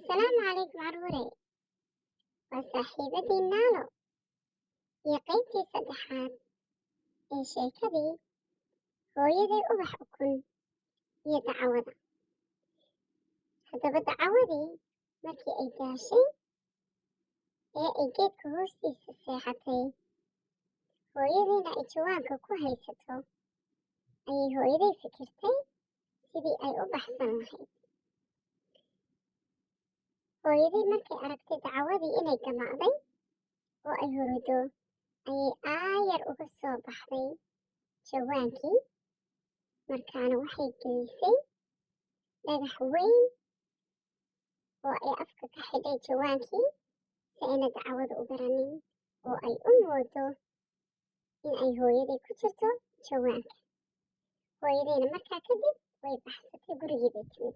السلام عليكم عروري وصاحبتي نالو iyo qaybtii saddexaad ee sheekadii hooyaday ubax ukun iyo dacawada. Haddaba dacawadii markii ay daashay ee ay geedka hoostiisa seexatay, hooyadiina ay jawaanka ku haysato, ayay hooyaday fikirtay sidii ay u baxsan lahayd. Hooyaday markay aragtay dacawadii inay gamacday oo ay huruddo, ayay aayar uga soo baxday jawaankii, markaana waxay gelisay dhagax weyn oo ay afka ka xidhay jawaankii si ayna dacwada u garanin oo ay u moodo in ay hooyaday ku jirto jawaanka. Hooyadayna markaa kadib way baxsatay, gurigii bay timid.